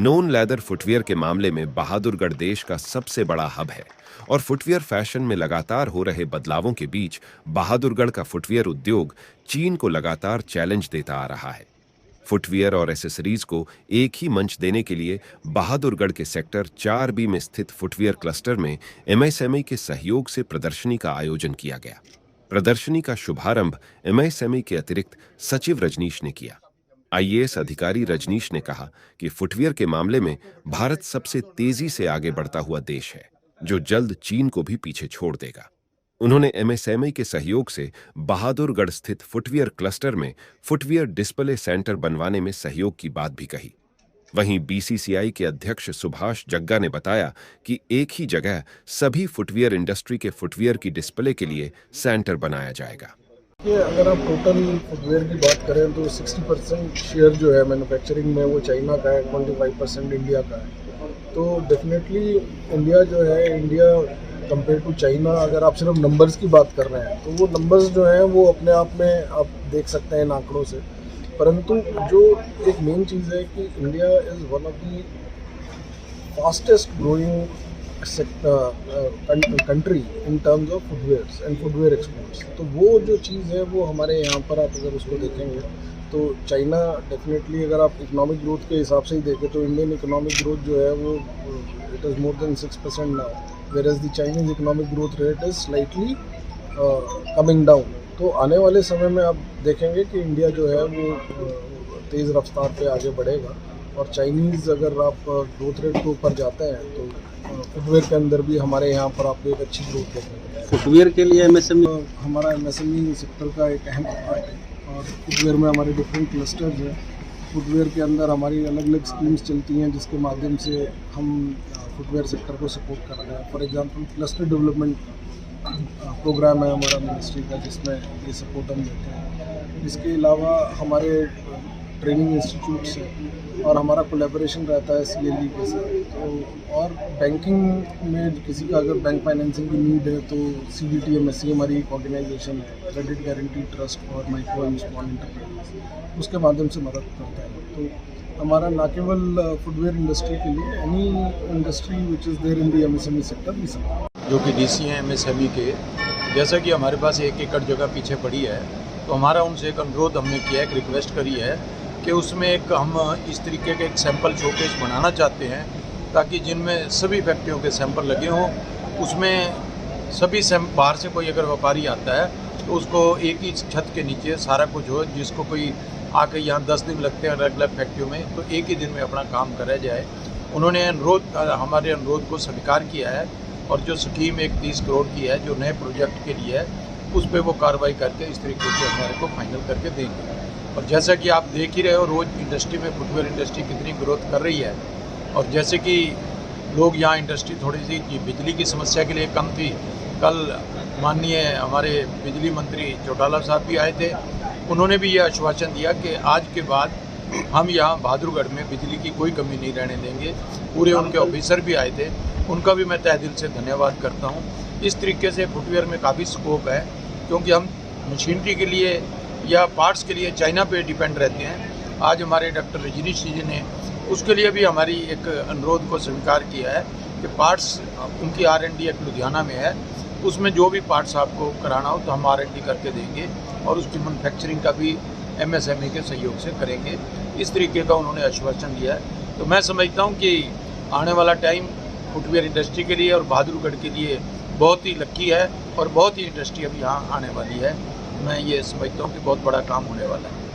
Known leather footwear के मामले में बहादुरगढ़ देश का सबसे बड़ा हब है और फुटवियर फैशन में लगातार हो रहे बदलावों के बीच बहादुरगढ़ का फुटवियर उद्योग चीन को लगातार चैलेंज देता आ रहा है। फुटवियर और एसेसरीज को एक ही मंच देने के लिए बहादुरगढ़ के सेक्टर 4B में स्थित फुटवियर क्लस्टर में एमएसएमई के सहयोग से प्रदर्शनी का आयोजन किया गया। प्रदर्शनी का शुभारंभ एमएसएमई के अतिरिक्त सचिव रजनीश ने किया। आईएएस अधिकारी रजनीश ने कहा कि फुटवियर के मामले में भारत सबसे तेजी से आगे बढ़ता हुआ देश है, जो जल्द चीन को भी पीछे छोड़ देगा। उन्होंने एमएसएमई के सहयोग से बहादुरगढ़ स्थित फुटवियर क्लस्टर में फुटवियर डिस्प्ले सेंटर बनवाने में सहयोग की बात भी कही। वहीं बीसीसीआई के अध्यक्ष सुभाष जग्गा ने बताया कि एक ही जगह सभी फुटवियर इंडस्ट्री के फुटवियर की डिस्प्ले के लिए सेंटर बनाया जाएगा। कि अगर आप टोटल फुटवेयर की बात करें तो 60% शेयर जो है मैन्युफैक्चरिंग में वो चाइना का है, 25% इंडिया का है। तो definitely India compare to China, अगर आप सिर्फ नंबर्स की बात कर रहे हैं तो वो नंबर्स जो हैं वो अपने आप में आप देख सकते हैं इन आंकड़ों से। परंतु जो एक मेन चीज़ है कि India is one of the fastest growing country in terms of footwears and footwear exports. तो वो जो चीज़ है वो हमारे यहाँ पर आप अगर उसको देखेंगे तो चाइना डेफिनेटली, अगर आप इकोनॉमिक ग्रोथ के हिसाब से ही देखें तो इंडियन इकोनॉमिक ग्रोथ जो है वो it is more than 6% now, whereas the Chinese economic growth rate is slightly coming down. तो आने वाले समय में आप देखेंगे कि इंडिया जो है वो तेज़ रफ्तार पे आगे बढ़ेगा और चाइनीज़ अगर आप ग्रोथ रेट के ऊपर जाते हैं तो फुटवेयर के अंदर भी हमारे यहाँ पर आपको एक अच्छी ग्रोथ देखेंगे। फुटवेयर के लिए एमएसएमई हमारा एमएसएमई सेक्टर का एक अहम पार्ट है और फुटवेयर में हमारे डिफरेंट क्लस्टर्स हैं। फुटवेयर के अंदर हमारी अलग अलग स्कीम्स चलती हैं जिसके माध्यम से हम फुटवेयर सेक्टर को सपोर्ट कर रहे हैं। For example cluster development program है हमारा मिनिस्ट्री का, जिसमें ये सपोर्ट हम देते हैं। इसके अलावा हमारे ट्रेनिंग इंस्टीट्यूट्स है और हमारा कोलैबोरेशन रहता है सीएलई के साथ। तो और बैंकिंग में किसी का अगर बैंक फाइनेंसिंग की नीड है तो CDTMSC हमारी एक ऑर्गेनाइजेशन है, credit guarantee trust for micro and small enterprises, उसके माध्यम से मदद करता है। तो हमारा ना केवल फुटवेयर इंडस्ट्री के लिए, any industry which is there in the MSME sector भी सब जो कि डीसी हैं एमएसएमई के, जैसा कि हमारे पास 1 एकड़ जगह पीछे पड़ी है तो हमारा उनसे एक अनुरोध हमने किया है, एक रिक्वेस्ट करी है कि उसमें एक हम इस तरीके के एक सैंपल शोकेस बनाना चाहते हैं ताकि जिनमें सभी फैक्ट्रियों के सैंपल लगे हों, उसमें सभी बाहर से कोई अगर व्यापारी आता है तो उसको एक ही छत के नीचे सारा कुछ हो, जिसको कोई आके यहाँ 10 दिन लगते हैं अलग अलग फैक्ट्रियों में, तो एक ही दिन में अपना काम करा जाए। उन्होंने हमारे अनुरोध को स्वीकार किया है और जो स्कीम एक 30 करोड़ की है जो नए प्रोजेक्ट के लिए है, उस पर वो कार्रवाई करके इस तरीके से हमारे को फाइनल करके देंगे। और जैसा कि आप देख ही रहे हो रोज़ इंडस्ट्री में फुटवेयर इंडस्ट्री कितनी ग्रोथ कर रही है, और जैसे कि लोग यहाँ इंडस्ट्री थोड़ी सी बिजली की समस्या के लिए कम थी, कल माननीय हमारे बिजली मंत्री चौटाला साहब भी आए थे, उन्होंने भी ये आश्वासन दिया कि आज के बाद हम यहाँ बहादुरगढ़ में बिजली की कोई कमी नहीं रहने देंगे। पूरे उनके ऑफिसर भी आए थे, उनका भी मैं तहे दिल से धन्यवाद करता हूँ। इस तरीके से फुटवेयर में काफ़ी स्कोप है, क्योंकि हम मशीनरी के लिए या पार्ट्स के लिए चाइना पे डिपेंड रहते हैं। आज हमारे डॉक्टर रजनीश जी ने उसके लिए भी हमारी एक अनुरोध को स्वीकार किया है कि पार्ट्स उनकी R&D एक लुधियाना में है, उसमें जो भी पार्ट्स आपको कराना हो तो हम R&D करके देंगे और उसकी मैन्युफैक्चरिंग का भी एमएसएमई के सहयोग से करेंगे। इस तरीके का उन्होंने आश्वासन दिया है। तो मैं समझता हूँ कि आने वाला टाइम फुटवेयर इंडस्ट्री के लिए और बहादुरगढ़ के लिए बहुत ही लक्की है और बहुत ही इंडस्ट्री अब यहाँ आने वाली है। मैं ये समझता हूँ कि बहुत बड़ा काम होने वाला है।